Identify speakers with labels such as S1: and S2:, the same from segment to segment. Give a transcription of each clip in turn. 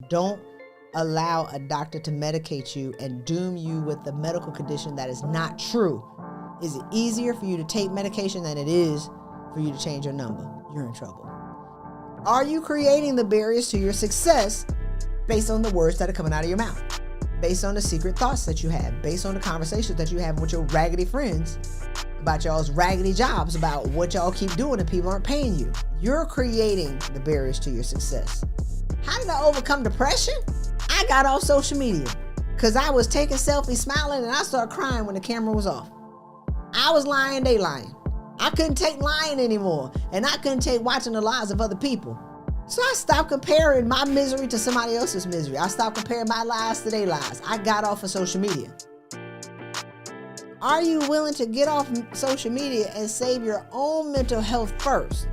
S1: Don't allow a doctor to medicate you and doom you with a medical condition that is not true. Is it easier for you to take medication than it is for you to change your number? You're in trouble. Are you creating the barriers to your success based on the words that are coming out of your mouth? Based on the secret thoughts that you have? Based on the conversations that you have with your raggedy friends about y'all's raggedy jobs, about what y'all keep doing and people aren't paying you? You're creating the barriers to your success. How did I overcome depression? I got off social media because I was taking selfies, smiling, and I started crying when the camera was off. I was lying, they lying. I couldn't take lying anymore, and I couldn't take watching the lives of other people. So I stopped comparing my misery to somebody else's misery. I stopped comparing my lives to their lives. I got off of social media. Are you willing to get off social media and save your own mental health first?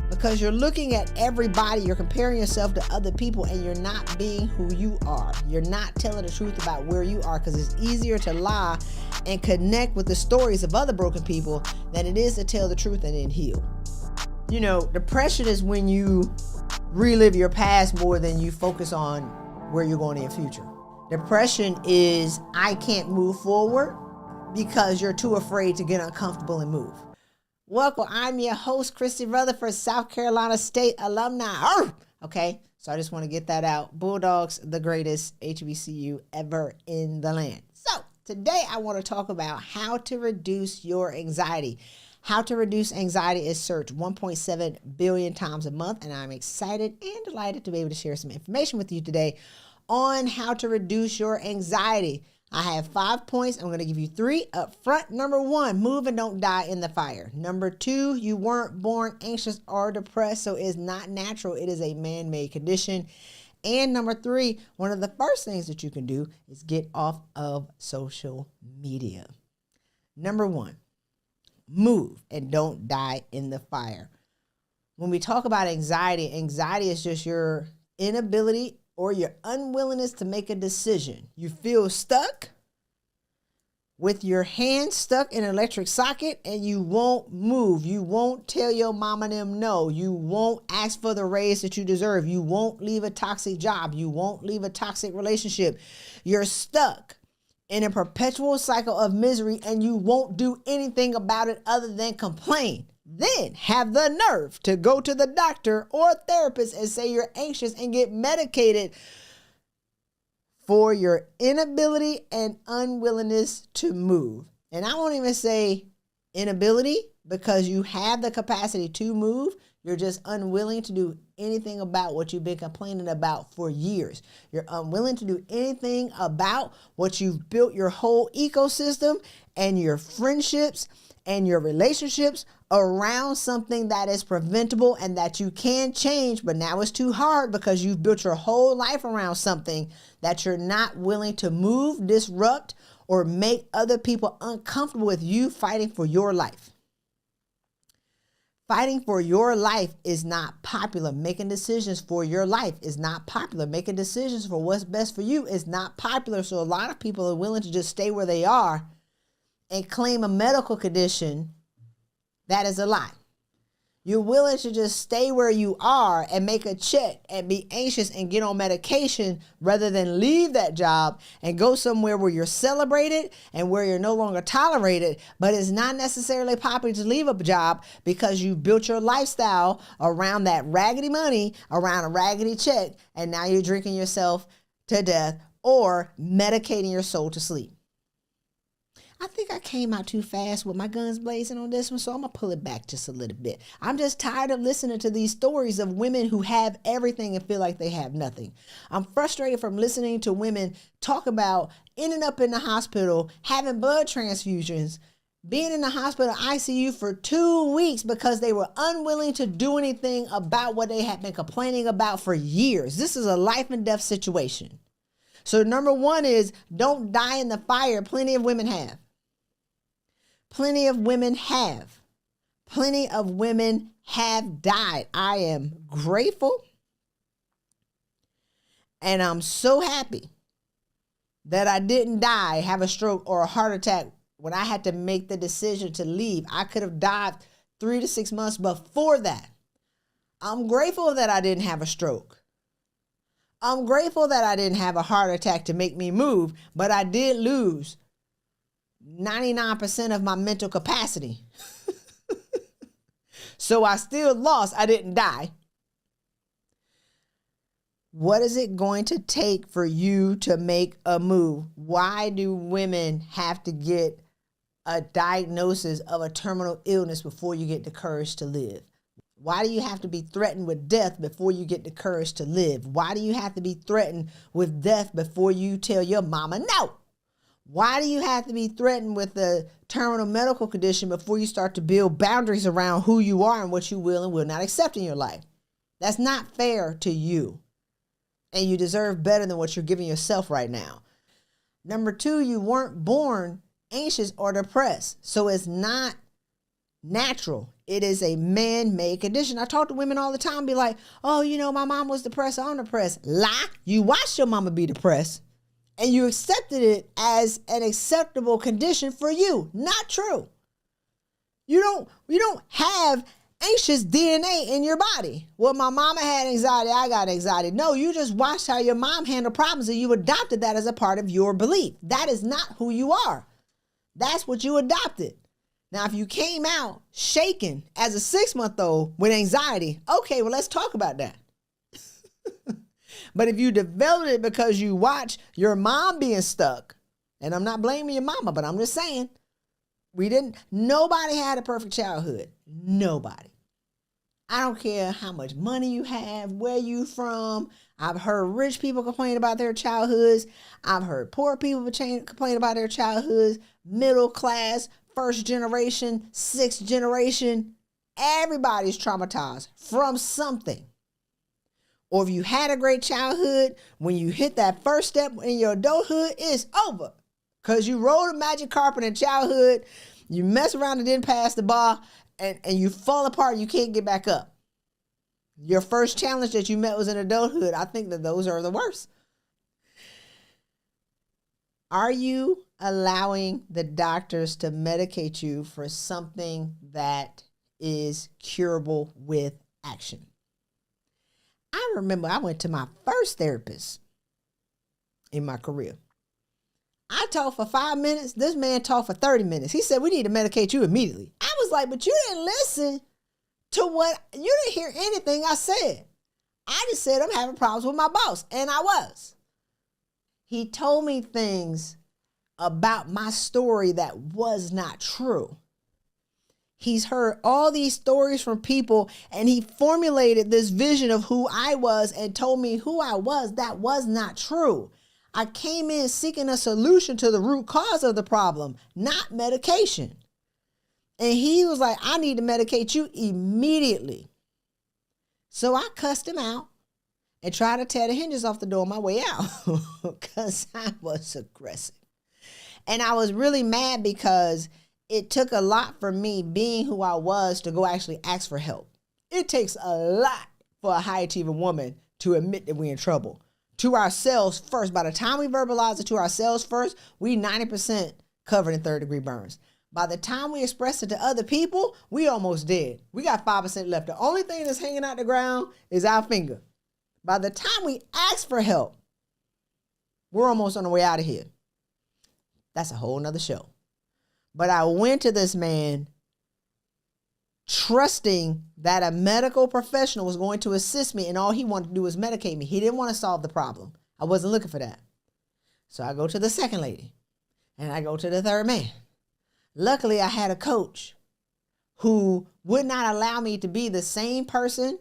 S1: Because you're looking at everybody, you're comparing yourself to other people, and you're not being who you are. You're not telling the truth about where you are, because it's easier to lie and connect with the stories of other broken people than it is to tell the truth and then heal. You know, depression is when you relive your past more than you focus on where you're going in your future. Depression is I can't move forward because you're too afraid to get uncomfortable and move. Welcome, I'm your host, Christy Rutherford, South Carolina State alumni. Okay, so I just want to get that out. Bulldogs, the greatest HBCU ever in the land. So today I want to talk about how to reduce your anxiety. How to reduce anxiety is searched 1.7 billion times a month, and I'm excited and delighted to be able to share some information with you today on how to reduce your anxiety. I have 5 points. I'm going to give you 3 up front. Number 1, move and don't die in the fire. Number 2, you weren't born anxious or depressed, so it's not natural. It is a man-made condition. And number 3, one of the first things that you can do is get off of social media. Number 1, move and don't die in the fire. When we talk about anxiety, anxiety is just your inability or your unwillingness to make a decision. You feel stuck with your hand stuck in an electric socket and you won't move. You won't tell your mama and them no. You won't ask for the raise that you deserve. You won't leave a toxic job. You won't leave a toxic relationship. You're stuck in a perpetual cycle of misery and you won't do anything about it other than complain. Then have the nerve to go to the doctor or therapist and say you're anxious and get medicated for your inability and unwillingness to move. And I won't even say inability because you have the capacity to move. You're just unwilling to do anything about what you've been complaining about for years. You're unwilling to do anything about what you've built your whole ecosystem and your friendships and your relationships around something that is preventable and that you can change, but now it's too hard because you've built your whole life around something that you're not willing to move, disrupt, or make other people uncomfortable with you fighting for your life. Fighting for your life is not popular. Making decisions for your life is not popular. Making decisions for what's best for you is not popular. So a lot of people are willing to just stay where they are and claim a medical condition. That is a lie. You're willing to just stay where you are and make a check and be anxious and get on medication rather than leave that job and go somewhere where you're celebrated and where you're no longer tolerated. But it's not necessarily popular to leave a job because you built your lifestyle around that raggedy money, around a raggedy check, and now you're drinking yourself to death or medicating your soul to sleep. I think I came out too fast with my guns blazing on this one, so I'm going to pull it back just a little bit. I'm just tired of listening to these stories of women who have everything and feel like they have nothing. I'm frustrated from listening to women talk about ending up in the hospital, having blood transfusions, being in the hospital ICU for 2 weeks because they were unwilling to do anything about what they had been complaining about for years. This is a life and death situation. So number 1 is don't die in the fire. Plenty of women have. Plenty of women have. Plenty of women have died. I am grateful and I'm so happy that I didn't die, have a stroke or a heart attack when I had to make the decision to leave. I could have died 3 to 6 months before that. I'm grateful that I didn't have a stroke. I'm grateful that I didn't have a heart attack to make me move, but I did lose 99% of my mental capacity. So I still lost. I didn't die. What is it going to take for you to make a move? Why do women have to get a diagnosis of a terminal illness before you get the courage to live? Why do you have to be threatened with death before you get the courage to live? Why do you have to be threatened with death before you tell your mama no? Why do you have to be threatened with a terminal medical condition before you start to build boundaries around who you are and what you will and will not accept in your life? That's not fair to you. And you deserve better than what you're giving yourself right now. Number 2, you weren't born anxious or depressed. So it's not natural. It is a man-made condition. I talk to women all the time, be like, oh, my mom was depressed, I'm depressed. Lie. You watched your mama be depressed and you accepted it as an acceptable condition for you. Not true. You don't have anxious DNA in your body. Well, my mama had anxiety, I got anxiety. No, you just watched how your mom handled problems and you adopted that as a part of your belief. That is not who you are. That's what you adopted. Now, if you came out shaking as a 6-month-old with anxiety, okay, well, let's talk about that. But if you developed it because you watch your mom being stuck, and I'm not blaming your mama, but I'm just saying, nobody had a perfect childhood. Nobody. I don't care how much money you have, where you from. I've heard rich people complain about their childhoods. I've heard poor people complain about their childhoods. Middle class, first generation, sixth generation. Everybody's traumatized from something. Or if you had a great childhood, when you hit that first step in your adulthood, it's over. Because you rode a magic carpet in childhood, you mess around and didn't pass the bar, and you fall apart and you can't get back up. Your first challenge that you met was in adulthood. I think that those are the worst. Are you allowing the doctors to medicate you for something that is curable with action? I remember I went to my first therapist in my career. I talked for 5 minutes. This man talked for 30 minutes. He said, we need to medicate you immediately. I was like, but you didn't listen to you didn't hear anything I said. I just said I'm having problems with my boss. And I was. He told me things about my story that was not true. He's heard all these stories from people and he formulated this vision of who I was and told me who I was. That was not true. I came in seeking a solution to the root cause of the problem, not medication. And he was like, I need to medicate you immediately. So I cussed him out and tried to tear the hinges off the door on my way out because I was aggressive. And I was really mad because it took a lot for me being who I was to go actually ask for help. It takes a lot for a high achieving woman to admit that we're in trouble. To ourselves first. By the time we verbalize it to ourselves first, we 90% covered in 3rd-degree burns. By the time we express it to other people, we almost dead. We got 5% left. The only thing that's hanging out the ground is our finger. By the time we ask for help, we're almost on the way out of here. That's a whole nother show. But I went to this man trusting that a medical professional was going to assist me, and all he wanted to do was medicate me. He didn't want to solve the problem. I wasn't looking for that. So I go to the second lady, and I go to the third man. Luckily, I had a coach who would not allow me to be the same person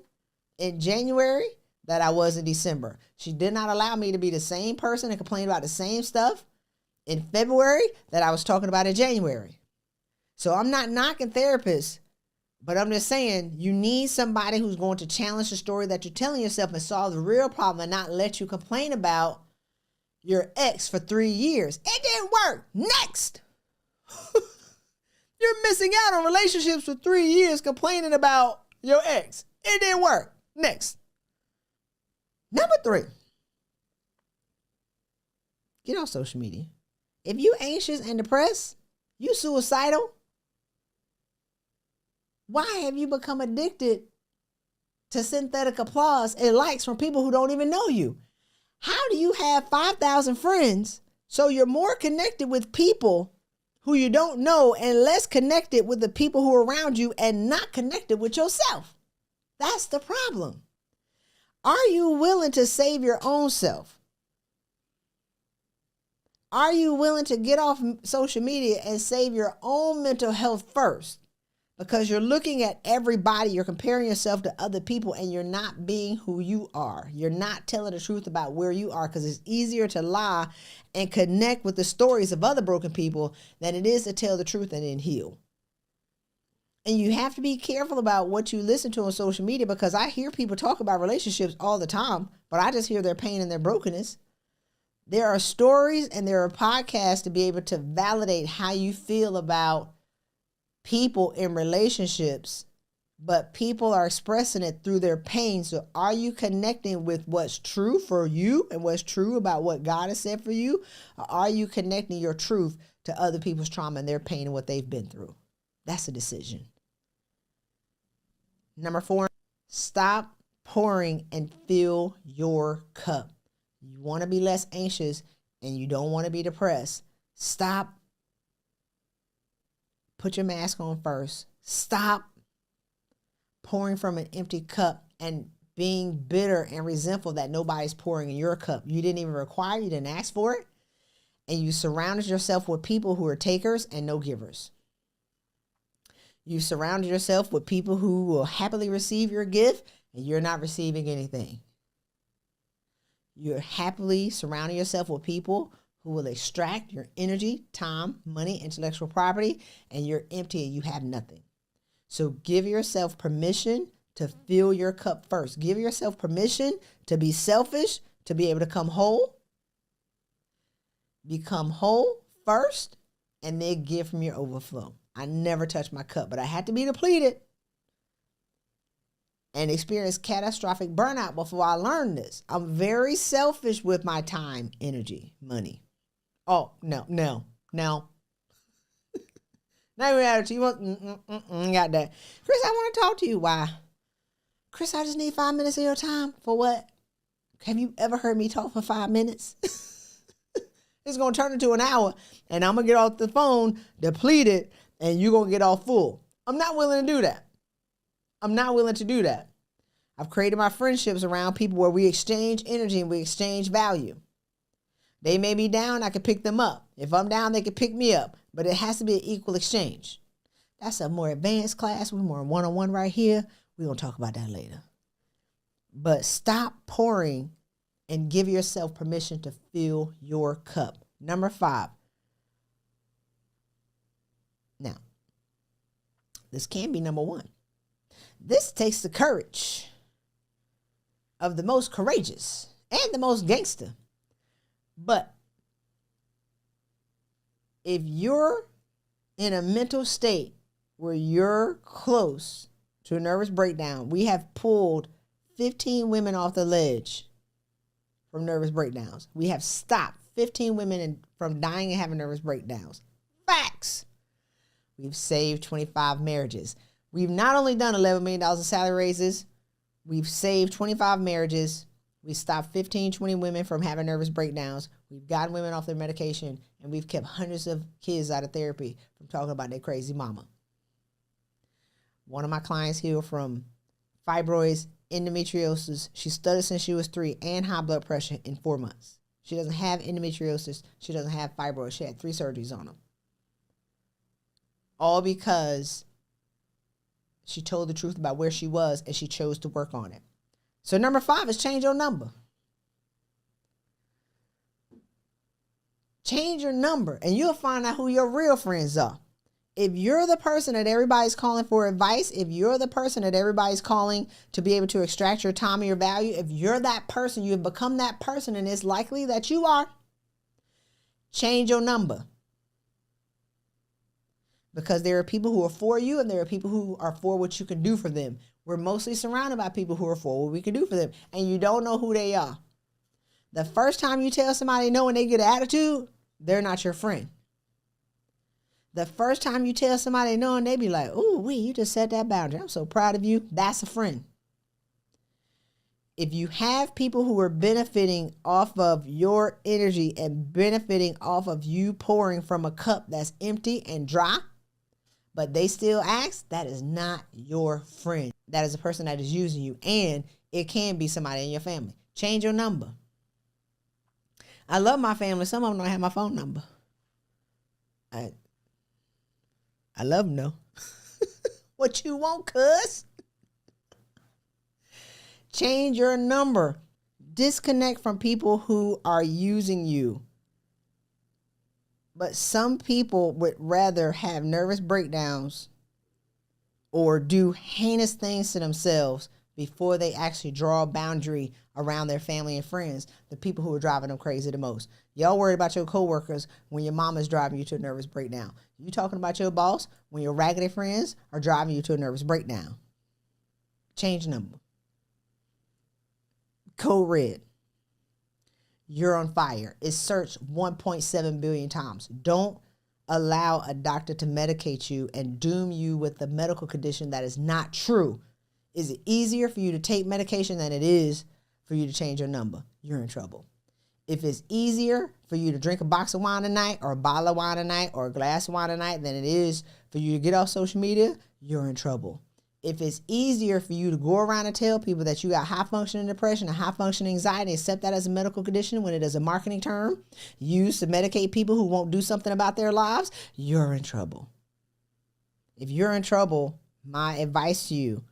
S1: in January that I was in December. She did not allow me to be the same person and complain about the same stuff in February that I was talking about in January. So I'm not knocking therapists, but I'm just saying you need somebody who's going to challenge the story that you're telling yourself and solve the real problem and not let you complain about your ex for 3 years. It didn't work. Next. You're missing out on relationships for 3 years complaining about your ex. It didn't work. Next. Number 3. Get off social media. If you anxious and depressed, you suicidal, why have you become addicted to synthetic applause and likes from people who don't even know you? How do you have 5,000 friends so you're more connected with people who you don't know and less connected with the people who are around you and not connected with yourself? That's the problem. Are you willing to save your own self? Are you willing to get off social media and save your own mental health first? Because you're looking at everybody, you're comparing yourself to other people, and you're not being who you are. You're not telling the truth about where you are, because it's easier to lie and connect with the stories of other broken people than it is to tell the truth and then heal. And you have to be careful about what you listen to on social media, because I hear people talk about relationships all the time, but I just hear their pain and their brokenness. There are stories and there are podcasts to be able to validate how you feel about people in relationships, but people are expressing it through their pain. So are you connecting with what's true for you and what's true about what God has said for you? Or are you connecting your truth to other people's trauma and their pain and what they've been through? That's a decision. Number 4, stop pouring and fill your cup. You want to be less anxious and you don't want to be depressed. Stop. Put your mask on first. Stop pouring from an empty cup and being bitter and resentful that nobody's pouring in your cup. You didn't even require, you didn't ask for it. And you surrounded yourself with people who are takers and no givers. You surrounded yourself with people who will happily receive your gift and you're not receiving anything. You're happily surrounding yourself with people who will extract your energy, time, money, intellectual property, and you're empty and you have nothing. So give yourself permission to fill your cup first. Give yourself permission to be selfish, to be able to come whole. Become whole first, and then give from your overflow. I never touched my cup, but I had to be depleted and experience catastrophic burnout before I learned this. I'm very selfish with my time, energy, money. Oh, no. Not even attitude. You want, got that. Chris, I want to talk to you. Why? Chris, I just need 5 minutes of your time. For what? Have you ever heard me talk for 5 minutes? It's going to turn into an hour, and I'm going to get off the phone depleted, and you're going to get all full. I'm not willing to do that. I've created my friendships around people where we exchange energy and we exchange value. They may be down, I can pick them up. If I'm down, they can pick me up. But it has to be an equal exchange. That's a more advanced class. We're more one-on-one right here. We're going to talk about that later. But stop pouring and give yourself permission to fill your cup. Number 5. Now, this can be number 1. This takes the courage of the most courageous and the most gangster. But if you're in a mental state where you're close to a nervous breakdown, we have pulled 15 women off the ledge from nervous breakdowns. We have stopped 15 women from dying and having nervous breakdowns. Facts. We've saved 25 marriages. We've not only done $11 million in salary raises, we've saved 25 marriages. We stopped 15, 20 women from having nervous breakdowns. We've gotten women off their medication, and we've kept hundreds of kids out of therapy from talking about their crazy mama. One of my clients healed from fibroids, endometriosis. She stuttered since she was 3, and high blood pressure in 4 months. She doesn't have endometriosis. She doesn't have fibroids. She had 3 surgeries on them. All because she told the truth about where she was, and she chose to work on it. So number 5 is change your number. Change your number, and you'll find out who your real friends are. If you're the person that everybody's calling for advice, if you're the person that everybody's calling to be able to extract your time and your value, if you're that person, you've become that person, and it's likely that you are, change your number. Because there are people who are for you and there are people who are for what you can do for them. We're mostly surrounded by people who are for what we can do for them. And you don't know who they are. The first time you tell somebody no and they get an attitude, they're not your friend. The first time you tell somebody no and they be like, "Ooh, you just set that boundary. I'm so proud of you." That's a friend. If you have people who are benefiting off of your energy and benefiting off of you pouring from a cup that's empty and dry, but they still ask, that is not your friend. That is a person that is using you, and it can be somebody in your family. Change your number. I love my family. Some of them don't have my phone number. I love them though. What you want, cuz? Change your number. Disconnect from people who are using you. But some people would rather have nervous breakdowns or do heinous things to themselves before they actually draw a boundary around their family and friends, the people who are driving them crazy the most. Y'all worried about your coworkers when your mama's driving you to a nervous breakdown. You talking about your boss when your raggedy friends are driving you to a nervous breakdown. Change number. Code red. You're on fire. It's searched 1.7 billion times. Don't allow a doctor to medicate you and doom you with a medical condition that is not true. Is it easier for you to take medication than it is for you to change your number? You're in trouble. If it's easier for you to drink a box of wine a night or a bottle of wine a night or a glass of wine a night than it is for you to get off social media, you're in trouble. If it's easier for you to go around and tell people that you got high functioning depression and high functioning anxiety, accept that as a medical condition when it is a marketing term used to medicate people who won't do something about their lives, you're in trouble. If you're in trouble, my advice to you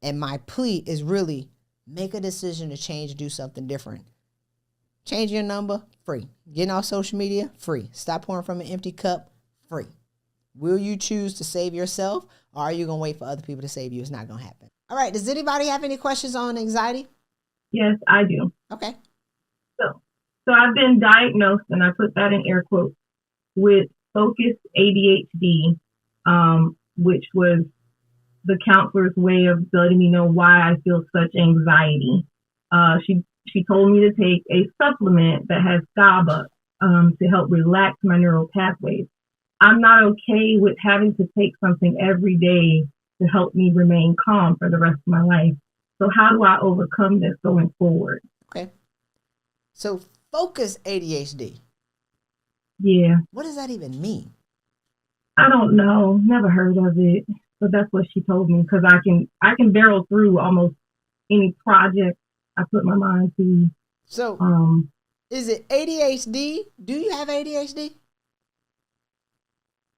S1: and my plea is really make a decision to change and do something different. Change your number, free. Getting off social media, free. Stop pouring from an empty cup, free. Will you choose to save yourself, or are you going to wait for other people to save you? It's not going to happen. All right. Does anybody have any questions on anxiety?
S2: Yes, I do.
S1: Okay.
S2: So I've been diagnosed, and I put that in air quotes, with focused ADHD, which was the counselor's way of letting me know why I feel such anxiety. She told me to take a supplement that has GABA to help relax my neural pathways. I'm not okay with having to take something every day to help me remain calm for the rest of my life. So how do I overcome this going forward?
S1: Okay. So focus ADHD.
S2: Yeah.
S1: What does that even mean?
S2: I don't know. Never heard of it. But that's what she told me, because I can barrel through almost any project I put my mind to.
S1: So is it ADHD? Do you have ADHD?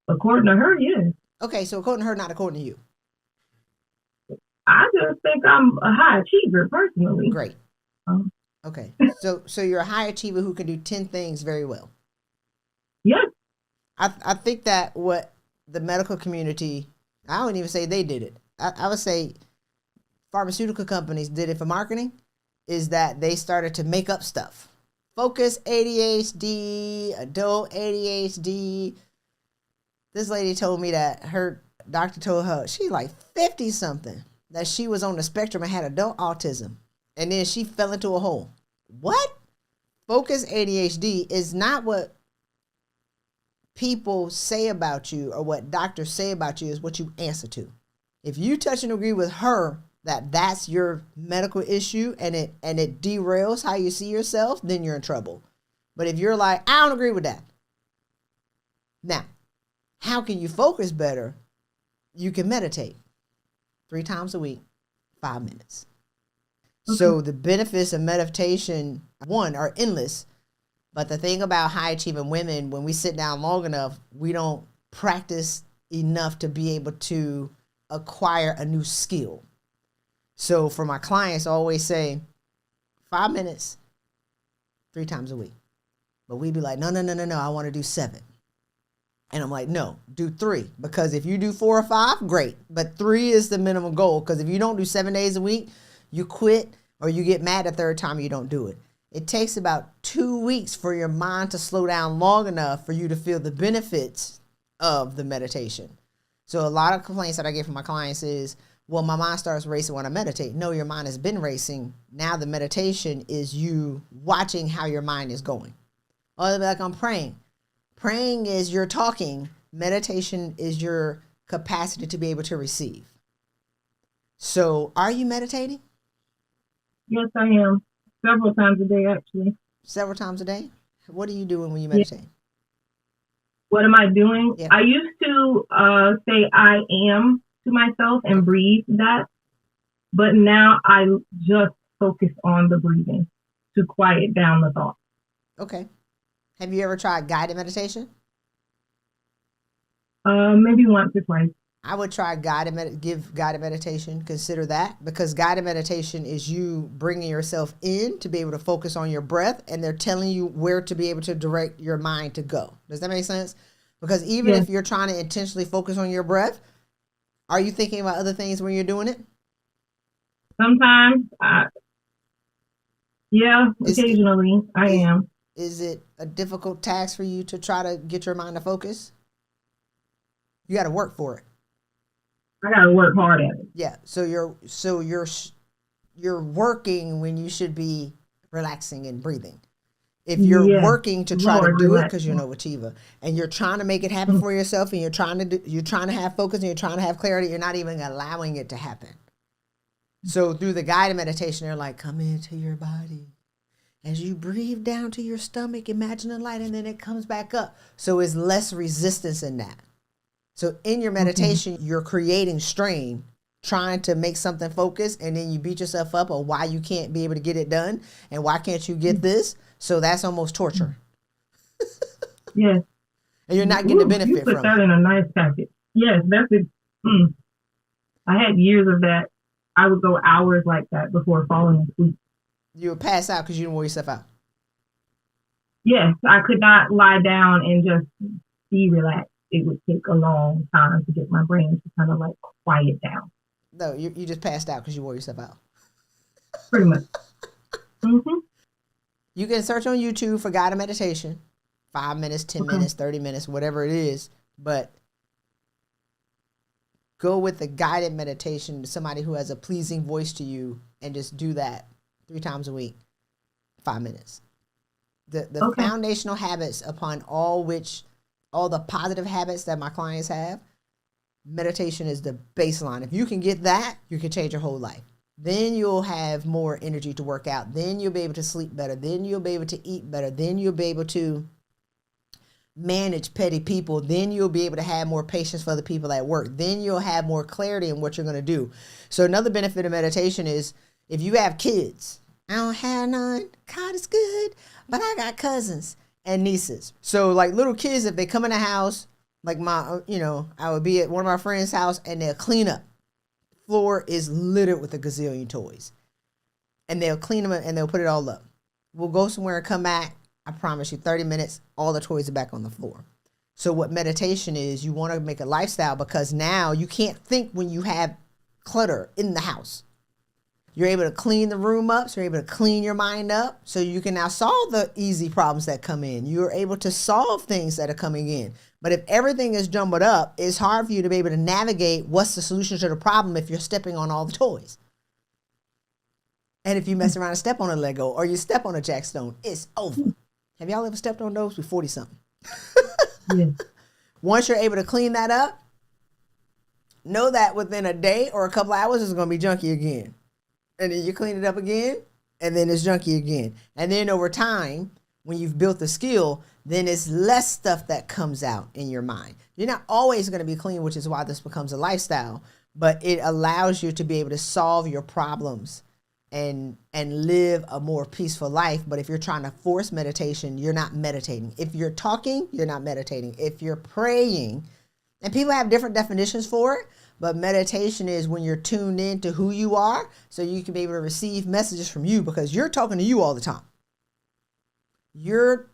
S2: According to her, yes.
S1: Okay, so according to her, not according to you.
S2: I just think I'm a high achiever personally.
S1: Great. Okay. So you're a high achiever who can do 10 things very well.
S2: Yes.
S1: I think that what the medical community, I wouldn't even say they did it. I would say pharmaceutical companies did it for marketing, is that they started to make up stuff. Focus ADHD, adult ADHD. This lady told me that her doctor told her she's like 50 something, that she was on the spectrum and had adult autism. And then she fell into a hole. What? Focus ADHD is not what people say about you or what doctors say about you, is what you answer to. If you touch and agree with her that that's your medical issue and it derails how you see yourself, then you're in trouble. But if you're like, I don't agree with that. Now, how can you focus better? You can meditate 3 times a week, 5 minutes. Okay. So the benefits of meditation, one, are endless. But the thing about high achieving women, when we sit down long enough, we don't practice enough to be able to acquire a new skill. So for my clients, I always say 5 minutes, 3 times a week. But we'd be like, no, I want to do 7. And I'm like, no, do 3. Because if you do 4 or 5, great. But 3 is the minimum goal. Because if you don't do 7 days a week, you quit or you get mad the third time you don't do it. It takes about 2 weeks for your mind to slow down long enough for you to feel the benefits of the meditation. So a lot of complaints that I get from my clients is, well, my mind starts racing when I meditate. No, your mind has been racing. Now the meditation is you watching how your mind is going. Or they'll be like, I'm praying. Praying is you're talking. Meditation is your capacity to be able to receive. So are you meditating?
S2: Yes, I am. Several times a day, actually.
S1: Several times a day? What are you doing when you meditate?
S2: What am I doing?
S1: Yeah.
S2: I used to say I am to myself and breathe that, but now I just focus on the breathing to quiet down the thoughts.
S1: Okay. Have you ever tried guided meditation?
S2: Maybe once or twice.
S1: I would try give guided meditation. Consider that, because guided meditation is you bringing yourself in to be able to focus on your breath, and they're telling you where to be able to direct your mind to go. Does that make sense? Because even if you're trying to intentionally focus on your breath, are you thinking about other things when you're doing it?
S2: Sometimes, occasionally I am.
S1: Is it a difficult task for you to try to get your mind to focus? You got to work for it.
S2: I gotta work hard at it.
S1: Yeah. So you're working when you should be relaxing and breathing. If you're working to try to do it because you're an overachiever and you're trying to make it happen for yourself, and you're trying to have focus and you're trying to have clarity, you're not even allowing it to happen. So through the guided meditation, they're like, come into your body. As you breathe down to your stomach, imagine the light, and then it comes back up. So it's less resistance in that. So in your meditation, you're creating strain, trying to make something focus, and then you beat yourself up on why you can't be able to get it done, and why can't you get this? So that's almost torture.
S2: Yes.
S1: And you're not getting the benefit from it.
S2: You put that in a nice package. Yes, that's it. I had years of that. I would go hours like that before falling asleep.
S1: You would pass out because you didn't wear yourself out.
S2: Yes, I could not lie down and just be relaxed. It would take a long time to get my brain to kind of like quiet down.
S1: No, you just passed out because you wore yourself out.
S2: Pretty much.
S1: You can search on YouTube for guided meditation. 5 minutes, 10 minutes, 30 minutes, whatever it is. But go with the guided meditation to somebody who has a pleasing voice to you, and just do that 3 times a week, 5 minutes. The foundational habits upon all the positive habits that my clients have, meditation is the baseline. If you can get that, you can change your whole life. Then you'll have more energy to work out. Then you'll be able to sleep better. Then you'll be able to eat better. Then you'll be able to manage petty people. Then you'll be able to have more patience for the people at work. Then you'll have more clarity in what you're going to do. So another benefit of meditation is if you have kids. I don't have none. God is good, but I got cousins and nieces. So like little kids, if they come in the house, like I would be at one of my friends' house and they'll clean up. Floor is littered with a gazillion toys. And they'll clean them and they'll put it all up. We'll go somewhere and come back. I promise you 30 minutes, all the toys are back on the floor. So what meditation is, you want to make a lifestyle, because now you can't think when you have clutter in the house. You're able to clean the room up, so you're able to clean your mind up, so you can now solve the easy problems that come in. You're able to solve things that are coming in. But if everything is jumbled up, it's hard for you to be able to navigate what's the solution to the problem if you're stepping on all the toys. And if you mess around and step on a Lego or you step on a Jackstone, it's over. Have y'all ever stepped on those? We're 40-something.
S2: Yeah.
S1: Once you're able to clean that up, know that within a day or a couple hours, it's going to be junky again. And then you clean it up again, and then it's junky again. And then over time, when you've built the skill, then it's less stuff that comes out in your mind. You're not always going to be clean, which is why this becomes a lifestyle, but it allows you to be able to solve your problems and live a more peaceful life. But if you're trying to force meditation, you're not meditating. If you're talking, you're not meditating. If you're praying, and people have different definitions for it, but meditation is when you're tuned in to who you are, so you can be able to receive messages from you, because you're talking to you all the time. You're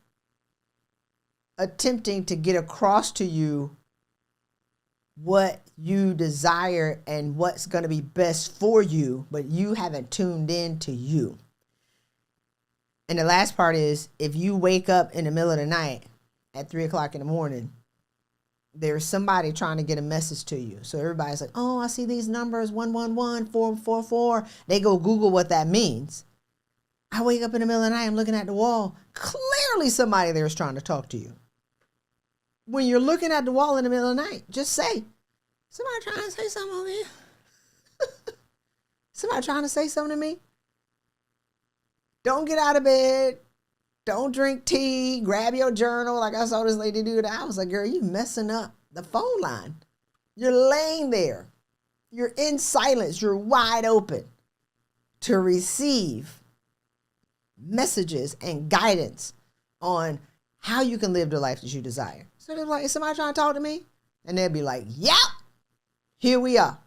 S1: attempting to get across to you what you desire and what's going to be best for you, but you haven't tuned in to you. And the last part is, if you wake up in the middle of the night at 3 o'clock in the morning, there's somebody trying to get a message to you. So everybody's like, oh, I see these numbers, 111, 444. They go Google what that means. I wake up in the middle of the night, I'm looking at the wall. Clearly somebody there is trying to talk to you. When you're looking at the wall in the middle of the night, just say, somebody trying to say something over here. Somebody trying to say something to me. Don't get out of bed. Don't drink tea. Grab your journal like I saw this lady do. I was like, girl, you messing up the phone line. You're laying there. You're in silence. You're wide open to receive messages and guidance on how you can live the life that you desire. So they're like, is somebody trying to talk to me? And they'll be like, yep, here we are.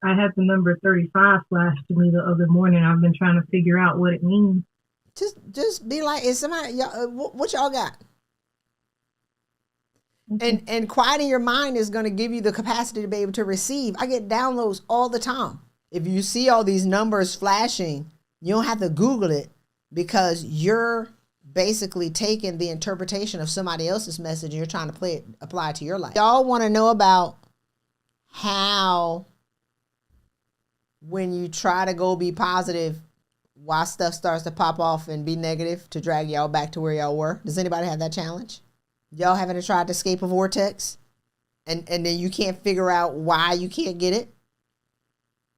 S2: I had the number 35 flash to me the other morning. I've been trying to figure out what it means.
S1: Just be like, is somebody, y'all, what y'all got? And quieting your mind is going to give you the capacity to be able to receive. I get downloads all the time. If you see all these numbers flashing, you don't have to Google it because you're basically taking the interpretation of somebody else's message and you're trying to apply it to your life. Y'all want to know about how when you try to go be positive, why stuff starts to pop off and be negative to drag y'all back to where y'all were? Does anybody have that challenge? Y'all haven't tried to escape a vortex and then you can't figure out why you can't get it?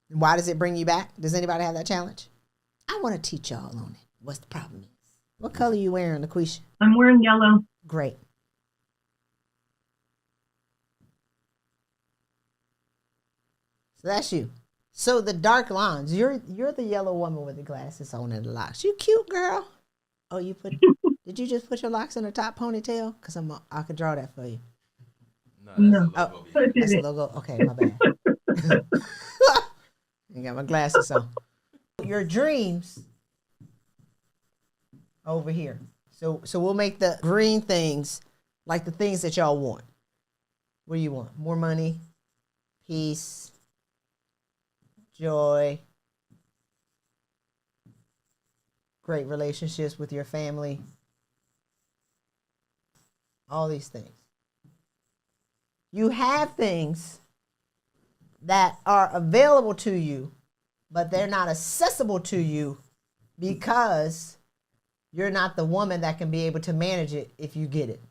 S1: Why does it bring you back? Does anybody have that challenge? I want to teach y'all on it. What's the problem is? What color are you wearing, LaQuisha?
S2: I'm wearing yellow.
S1: Great. So that's you. So the dark lines, you're the yellow woman with the glasses on and the locks. You cute, girl. Oh, did you just put your locks in a top ponytail? Because I could draw that for you.
S2: No.
S1: That's a logo. Okay, my bad. I got my glasses on. Your dreams over here. So we'll make the green things like the things that y'all want. What do you want? More money, peace, joy, great relationships with your family, all these things. You have things that are available to you, but they're not accessible to you because you're not the woman that can be able to manage it if you get it.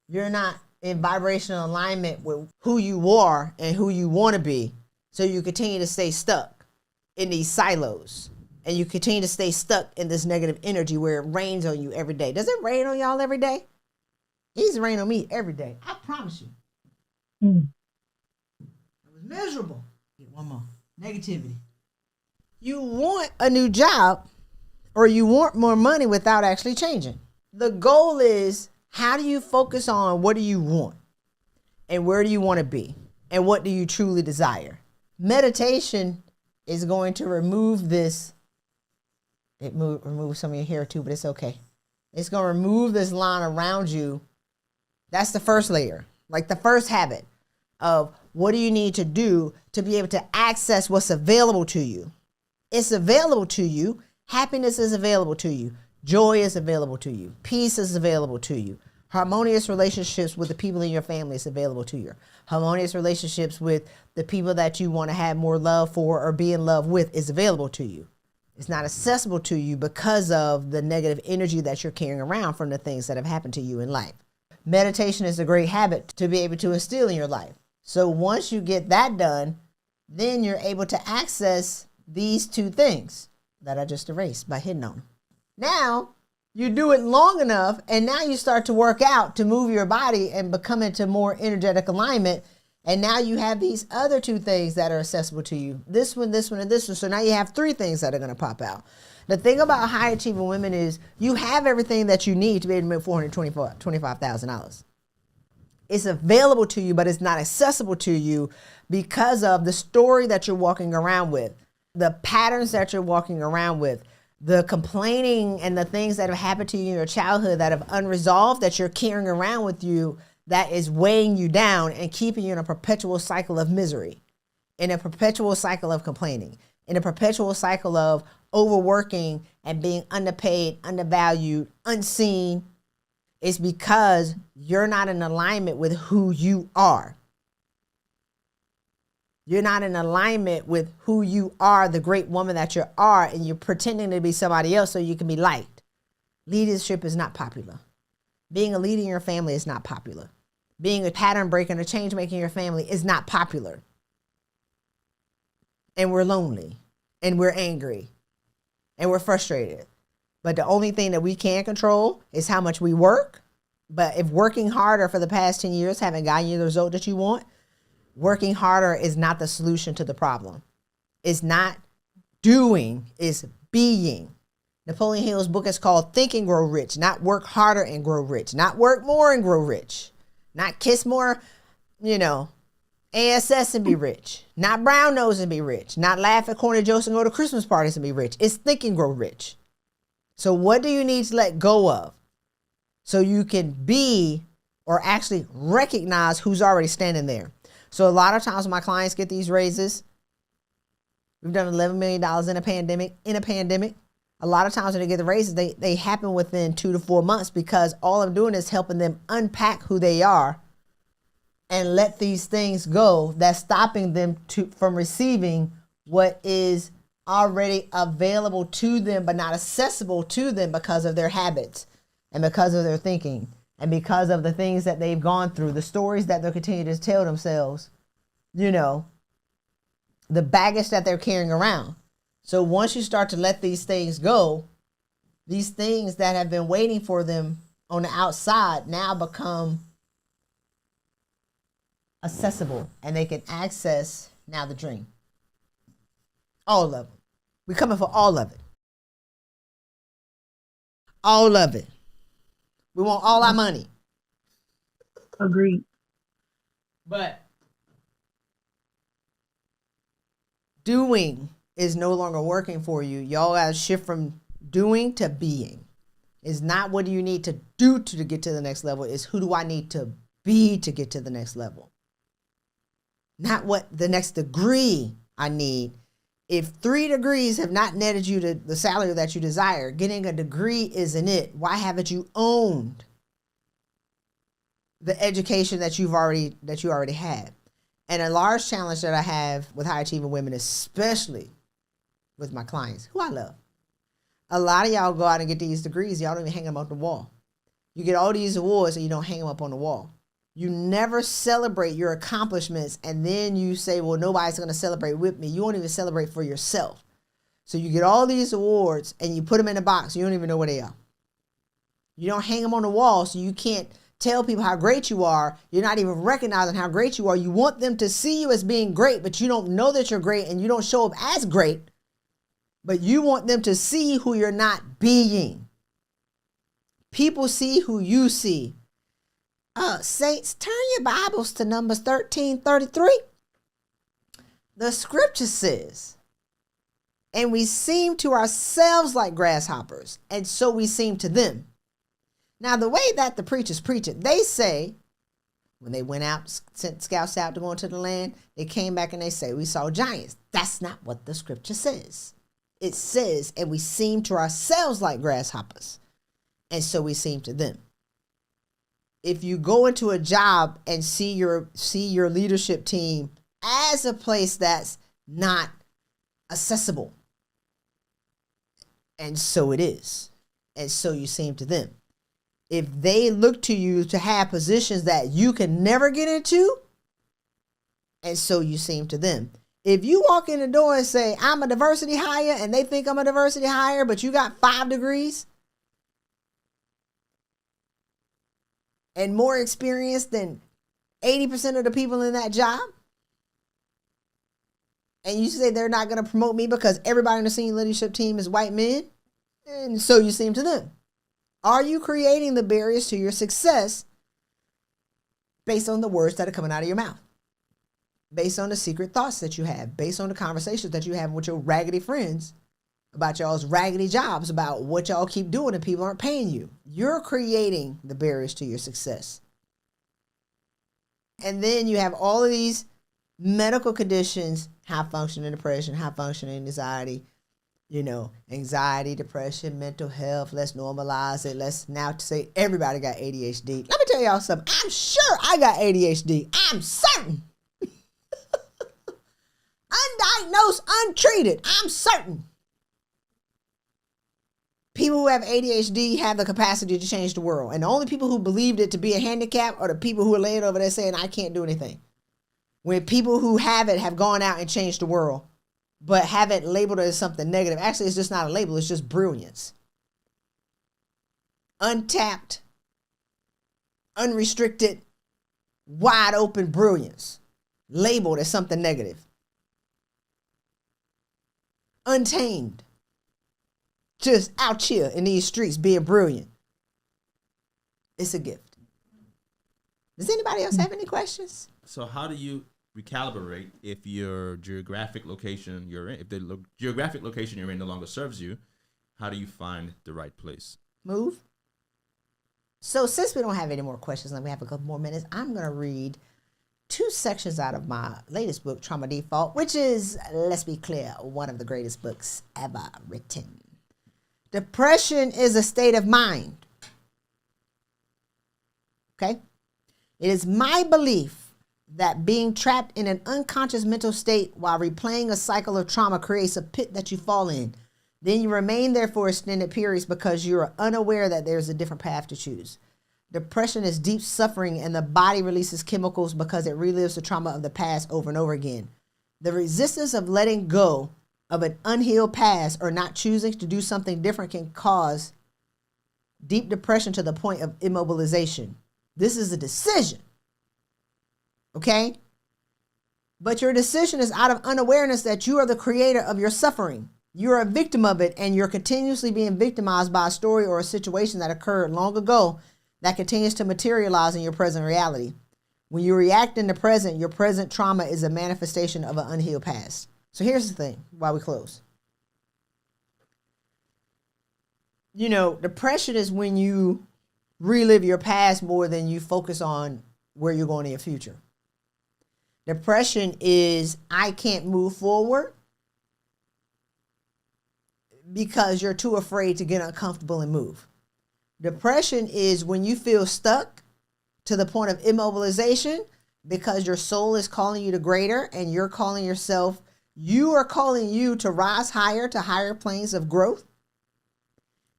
S1: You're not in vibrational alignment with who you are and who you want to be. So you continue to stay stuck in these silos and you continue to stay stuck in this negative energy where it rains on you every day. Does it rain on y'all every day? It used to rain on me every day. I promise you. It was miserable. Get one more. Negativity. You want a new job or you want more money without actually changing. The goal is, how do you focus on what do you want and where do you want to be and what do you truly desire? Meditation is going to remove this. It removes some of your hair too, but it's okay. It's going to remove this line around you. That's the first layer, like the first habit of what do you need to do to be able to access what's available to you. It's available to you. Happiness is available to you. Joy is available to you. Peace is available to you. Harmonious relationships with the people in your family is available to you. Harmonious relationships with the people that you want to have more love for or be in love with is available to you. It's not accessible to you because of the negative energy that you're carrying around from the things that have happened to you in life. Meditation is a great habit to be able to instill in your life. So once you get that done, then you're able to access these two things that I just erased by hitting on them. Now, you do it long enough, and now you start to work out to move your body and become into more energetic alignment. And now you have these other two things that are accessible to you. This one, and this one. So now you have three things that are going to pop out. The thing about high achieving women is you have everything that you need to be able to make $425,000. It's available to you, but it's not accessible to you because of the story that you're walking around with, the patterns that you're walking around with, the complaining and the things that have happened to you in your childhood that have unresolved that you're carrying around with you that is weighing you down and keeping you in a perpetual cycle of misery, in a perpetual cycle of complaining, in a perpetual cycle of overworking and being underpaid, undervalued, unseen. It's because you're not in alignment with who you are. You're not in alignment with who you are, the great woman that you are, and you're pretending to be somebody else so you can be liked. Leadership is not popular. Being a leader in your family is not popular. Being a pattern breaker and a change maker in your family is not popular. And we're lonely and we're angry and we're frustrated. But the only thing that we can control is how much we work. But if working harder for the past 10 years haven't gotten you the result that you want, working harder is not the solution to the problem. It's not doing, it's being. Napoleon Hill's book is called Think and Grow Rich, not work harder and grow rich, not work more and grow rich, not kiss more, ASS and be rich, not brown nose and be rich, not laugh at corny jokes and go to Christmas parties and be rich. It's Think and Grow Rich. So what do you need to let go of so you can be or actually recognize who's already standing there? So a lot of times when my clients get these raises, we've done $11 million in a pandemic. A lot of times when they get the raises, they happen within 2 to 4 months because all I'm doing is helping them unpack who they are and let these things go that's stopping them from receiving what is already available to them but not accessible to them because of their habits and because of their thinking and because of the things that they've gone through, the stories that they'll continue to tell themselves, the baggage that they're carrying around. So once you start to let these things go, these things that have been waiting for them on the outside now become accessible and they can access now the dream. All of them. We're coming for all of it. All of it. We want all our money.
S2: Agreed.
S1: But doing is no longer working for you. Y'all got to shift from doing to being. It's not what do you need to do to get to the next level. It's who do I need to be to get to the next level. Not what the next degree I need. If 3 degrees have not netted you to the salary that you desire, getting a degree isn't it. Why haven't you owned the education that you already had? And a large challenge that I have with high achieving women, especially with my clients, who I love. A lot of y'all go out and get these degrees. Y'all don't even hang them up on the wall. You get all these awards and you don't hang them up on the wall. You never celebrate your accomplishments and then you say, well, nobody's going to celebrate with me. You won't even celebrate for yourself. So you get all these awards and you put them in a box. You don't even know where they are. You don't hang them on the wall, so you can't tell people how great you are. You're not even recognizing how great you are. You want them to see you as being great, but you don't know that you're great and you don't show up as great. But you want them to see who you're not being. People see who you see. Saints, turn your Bibles to Numbers 13:33. The scripture says, and we seem to ourselves like grasshoppers, and so we seem to them. Now, the way that the preachers preach it, they say, when they went out, sent scouts out to go into the land, they came back and they say, we saw giants. That's not what the scripture says. It says, and we seem to ourselves like grasshoppers, and so we seem to them. If you go into a job and see your leadership team as a place that's not accessible, and so it is, and so you seem to them. If they look to you to have positions that you can never get into, and so you seem to them. If you walk in the door and say, I'm a diversity hire, and they think I'm a diversity hire, but you got 5 degrees and more experience than 80% of the people in that job, and you say they're not going to promote me because everybody in the senior leadership team is white men, and so you seem to them. Are you creating the barriers to your success based on the words that are coming out of your mouth? Based on the secret thoughts that you have, based on the conversations that you have with your raggedy friends about y'all's raggedy jobs, about what y'all keep doing and people aren't paying you. You're creating the barriers to your success. And then you have all of these medical conditions, high functioning depression, high functioning anxiety, anxiety, depression, mental health. Let's normalize it. Let's now say everybody got ADHD. Let me tell y'all something. I'm sure I got ADHD. I'm certain. Undiagnosed, untreated. I'm certain. People who have ADHD have the capacity to change the world. And the only people who believed it to be a handicap are the people who are laying over there saying, I can't do anything. When people who have it have gone out and changed the world, but have it labeled as something negative. Actually, it's just not a label. It's just brilliance. Untapped, unrestricted, wide open brilliance. Labeled as something negative. Untamed. Just out here in these streets being brilliant. It's a gift. Does anybody else have any questions?
S3: So how do you recalibrate if your geographic location you're in, if the geographic location you're in no longer serves you? How do you find the right place?
S1: Move. So since we don't have any more questions and we have a couple more minutes, I'm going to read 2 sections out of my latest book, Trauma Default, which is, let's be clear, one of the greatest books ever written. Depression is a state of mind. Okay? It is my belief that being trapped in an unconscious mental state while replaying a cycle of trauma creates a pit that you fall in. Then you remain there for extended periods because you are unaware that there's a different path to choose. Depression is deep suffering, and the body releases chemicals because it relives the trauma of the past over and over again. The resistance of letting go of an unhealed past or not choosing to do something different can cause deep depression to the point of immobilization. This is a decision. Okay? But your decision is out of unawareness that you are the creator of your suffering. You're a victim of it, and you're continuously being victimized by a story or a situation that occurred long ago that continues to materialize in your present reality. When you react in the present, your present trauma is a manifestation of an unhealed past. So here's the thing while we close. You know, depression is when you relive your past more than you focus on where you're going in your future. Depression is I can't move forward because you're too afraid to get uncomfortable and move. Depression is when you feel stuck to the point of immobilization because your soul is calling you to greater and you're calling yourself, you are calling you to rise higher to higher planes of growth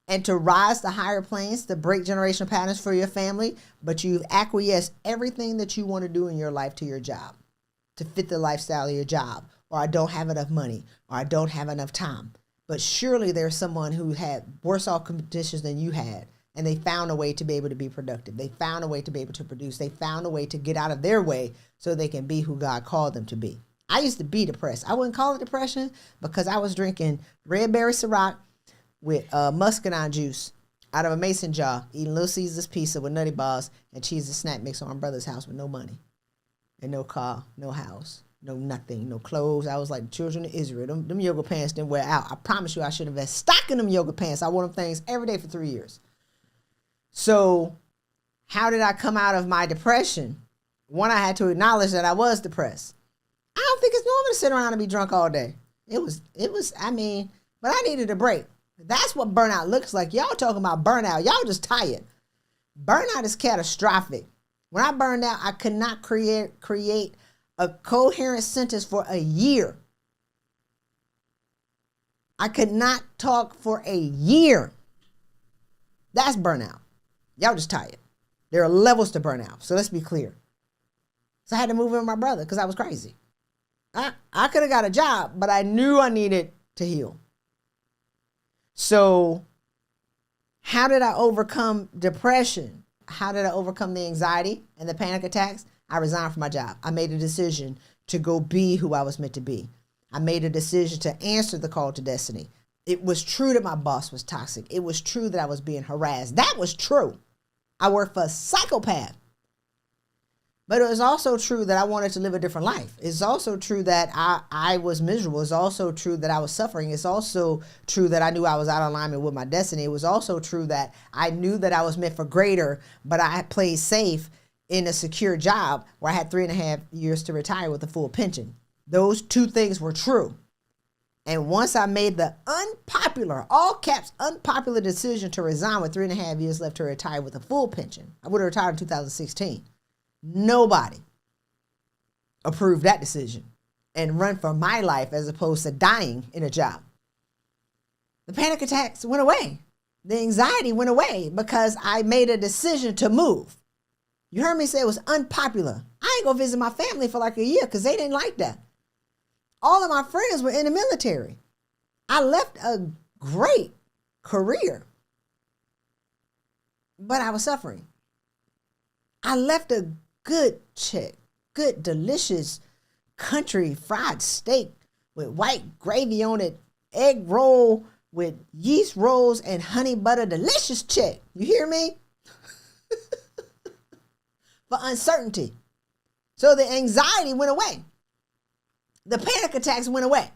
S1: and to rise to higher planes to break generational patterns for your family, but you've acquiesced everything that you want to do in your life to your job to fit the lifestyle of your job, or I don't have enough money, or I don't have enough time. But surely there's someone who had worse off conditions than you had, and they found a way to be able to be productive. They found a way to be able to produce. They found a way to get out of their way so they can be who God called them to be. I used to be depressed. I wouldn't call it depression because I was drinking red berry Ciroc with muscadine juice out of a mason jar, eating Little Caesar's pizza with nutty bars and cheese and snack mix on my brother's house with no money and no car, no house, no nothing, no clothes. I was like the children of Israel. Them yoga pants didn't wear out. I promise you I should have had stock in them yoga pants. I wore them things every day for 3 years. So how did I come out of my depression? One, I had to acknowledge that I was depressed. I don't think it's normal to sit around and be drunk all day. But I needed a break. That's what burnout looks like. Y'all talking about burnout. Y'all just tired. Burnout is catastrophic. When I burned out, I could not create a coherent sentence for a year. I could not talk for a year. That's burnout. Y'all just tired. There are levels to burnout. So let's be clear. So I had to move in with my brother because I was crazy. I could have got a job, but I knew I needed to heal. So how did I overcome depression? How did I overcome the anxiety and the panic attacks? I resigned from my job. I made a decision to go be who I was meant to be. I made a decision to answer the call to destiny. It was true that my boss was toxic. It was true that I was being harassed. That was true. I worked for a psychopath. But it was also true that I wanted to live a different life. It's also true that I was miserable. It's also true that I was suffering. It's also true that I knew I was out of alignment with my destiny. It was also true that I knew that I was meant for greater, but I had played safe in a secure job where I had 3.5 years to retire with a full pension. Those two things were true. And once I made the unpopular, all caps, unpopular decision to resign with 3.5 years left to retire with a full pension, I would have retired in 2016. Nobody approved that decision and run for my life as opposed to dying in a job. The panic attacks went away. The anxiety went away because I made a decision to move. You heard me say it was unpopular. I ain't gonna visit my family for like a year because they didn't like that. All of my friends were in the military. I left a great career, but I was suffering. I left a good check, good, delicious country fried steak with white gravy on it, egg roll with yeast rolls and honey butter, delicious check. You hear me? For uncertainty. So the anxiety went away. The panic attacks went away.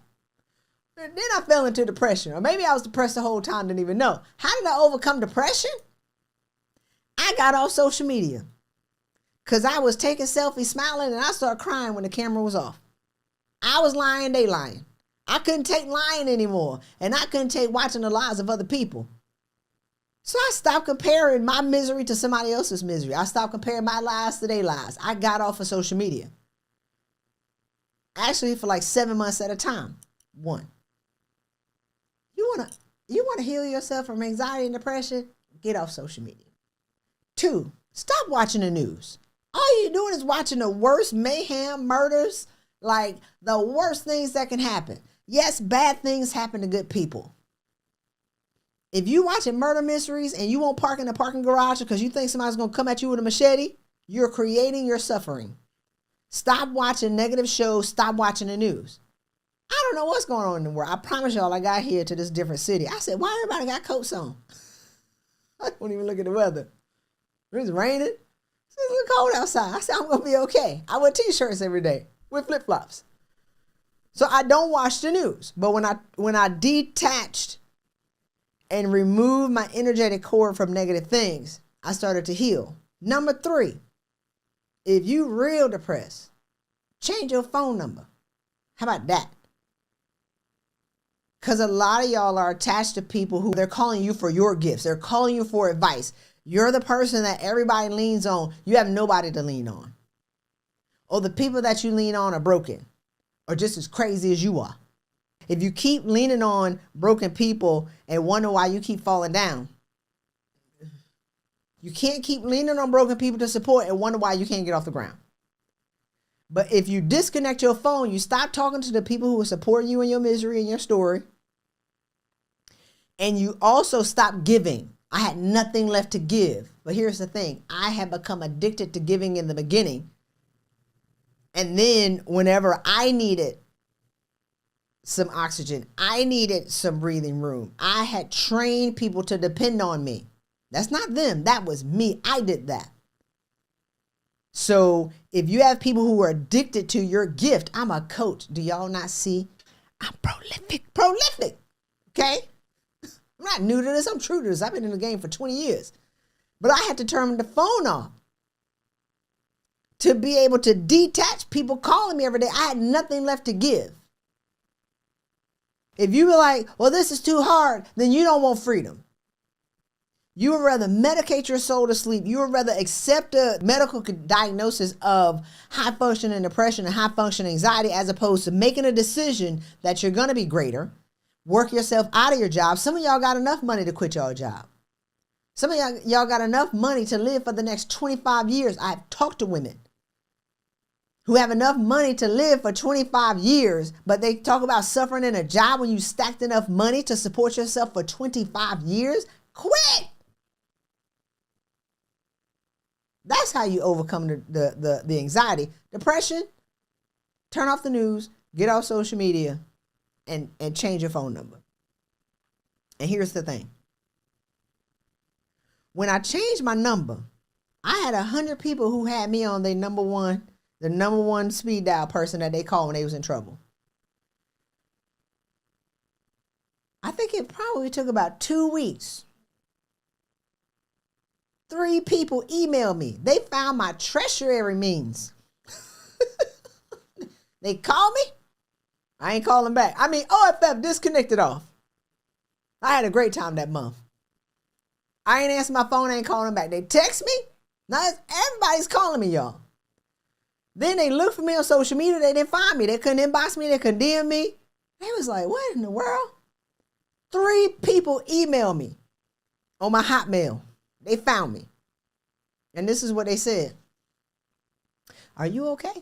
S1: Then I fell into depression. Or maybe I was depressed the whole time, didn't even know. How did I overcome depression? I got off social media. Because I was taking selfies, smiling, and I started crying when the camera was off. I was lying, they lying. I couldn't take lying anymore. And I couldn't take watching the lives of other people. So I stopped comparing my misery to somebody else's misery. I stopped comparing my lives to their lives. I got off of social media. Actually, for like 7 months at a time. 1. You wanna heal yourself from anxiety and depression? Get off social media. 2, stop watching the news. All you're doing is watching the worst mayhem, murders, like the worst things that can happen. Yes, bad things happen to good people. If you watching murder mysteries and you won't park in the parking garage because you think somebody's going to come at you with a machete, you're creating your suffering. Stop watching negative shows. Stop watching the news. I don't know what's going on in the world. I promise y'all, I got here to this different city. I said, why everybody got coats on? I don't even look at the weather. It's raining. It's a little cold outside. I said, I'm going to be okay. I wear t-shirts every day with flip-flops. So I don't watch the news. But when I detached and removed my energetic cord from negative things, I started to heal. Number 3, if you real depressed, change your phone number. How about that? Because a lot of y'all are attached to people who they're calling you for your gifts. They're calling you for advice. You're the person that everybody leans on. You have nobody to lean on. Or the people that you lean on are broken or just as crazy as you are. If you keep leaning on broken people and wonder why you keep falling down, you can't keep leaning on broken people to support and wonder why you can't get off the ground. But if you disconnect your phone, you stop talking to the people who are supporting you in your misery and your story, and you also stop giving. I had nothing left to give. But here's the thing. I had become addicted to giving in the beginning. And then whenever I needed some oxygen, I needed some breathing room, I had trained people to depend on me. That's not them. That was me. I did that. So if you have people who are addicted to your gift, I'm a coach. Do y'all not see? I'm prolific. Okay? I'm not new to this. I'm true to this. I've been in the game for 20 years. But I had to turn the phone off to be able to detach people calling me every day. I had nothing left to give. If you were like, well, this is too hard, then you don't want freedom. You would rather medicate your soul to sleep. You would rather accept a medical diagnosis of high functioning depression and high functioning anxiety as opposed to making a decision that you're going to be greater, work yourself out of your job. Some of y'all got enough money to quit your job. Some of y'all got enough money to live for the next 25 years. I've talked to women who have enough money to live for 25 years, but they talk about suffering in a job when you stacked enough money to support yourself for 25 years. Quit. That's how you overcome the anxiety. Depression, turn off the news, get off social media, and change your phone number. And here's the thing. When I changed my number, I had 100 people who had me on the number one speed dial person that they called when they was in trouble. I think it probably took about 2 weeks. 3 people emailed me. They found my treasury means. They called me. I ain't calling back. I mean, OFF disconnected off. I had a great time that month. I ain't answering my phone. I ain't calling back. They text me. Now everybody's calling me, y'all. Then they looked for me on social media. They didn't find me. They couldn't inbox me. They couldn't DM me. They was like, what in the world? 3 people emailed me on my Hotmail. They found me. And this is what they said. Are you okay?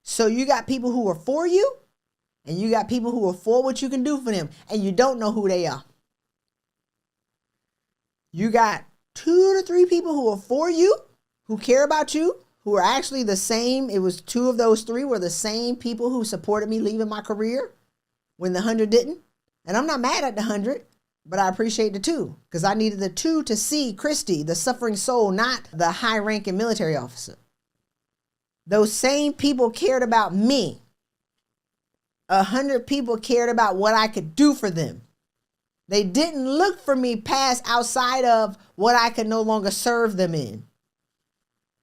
S1: So you got people who are for you, and you got people who are for what you can do for them, and you don't know who they are. You got 2 to 3 people who are for you, who care about you, who are actually the same. It was 2 of those 3 were the same people who supported me leaving my career when the 100 didn't. And I'm not mad at the 100, but I appreciate the 2 because I needed the 2 to see Christy, the suffering soul, not the high-ranking military officer. Those same people cared about me. 100 people cared about what I could do for them. They didn't look for me past outside of what I could no longer serve them in.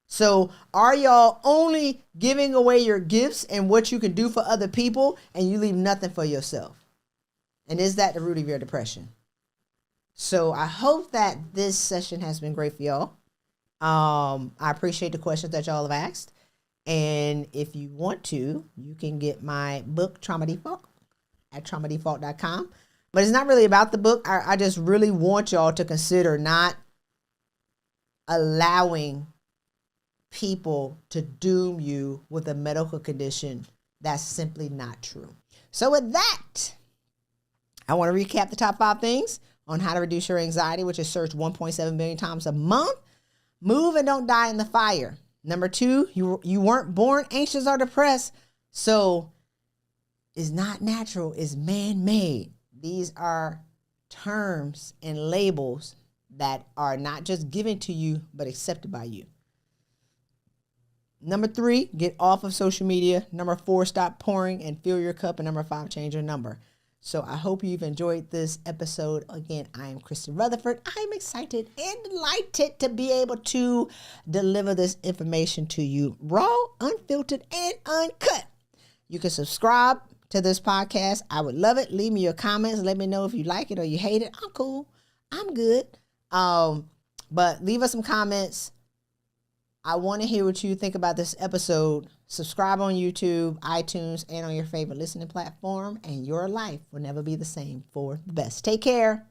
S1: So are y'all only giving away your gifts and what you can do for other people and you leave nothing for yourself? And is that the root of your depression? So I hope that this session has been great for y'all. I appreciate the questions that y'all have asked. And if you want to, you can get my book, Trauma Default, at traumadefault.com. But it's not really about the book. I just really want y'all to consider not allowing people to doom you with a medical condition that's simply not true. So with that, I want to recap the top 5 things on how to reduce your anxiety, which is searched 1.7 million times a month. Move and don't die in the fire. Number 2, you weren't born anxious or depressed, so it's not natural, it's man-made. These are terms and labels that are not just given to you, but accepted by you. Number 3, get off of social media. Number 4, stop pouring and fill your cup. And number 5, change your number. So I hope you've enjoyed this episode. Again, I am Christy Rutherford. I'm excited and delighted to be able to deliver this information to you raw, unfiltered, and uncut. You can subscribe to this podcast. I would love it. Leave me your comments. Let me know if you like it or you hate it. I'm cool. I'm good. But leave us some comments. I want to hear what you think about this episode. Subscribe on YouTube, iTunes, and on your favorite listening platform, and your life will never be the same for the best. Take care.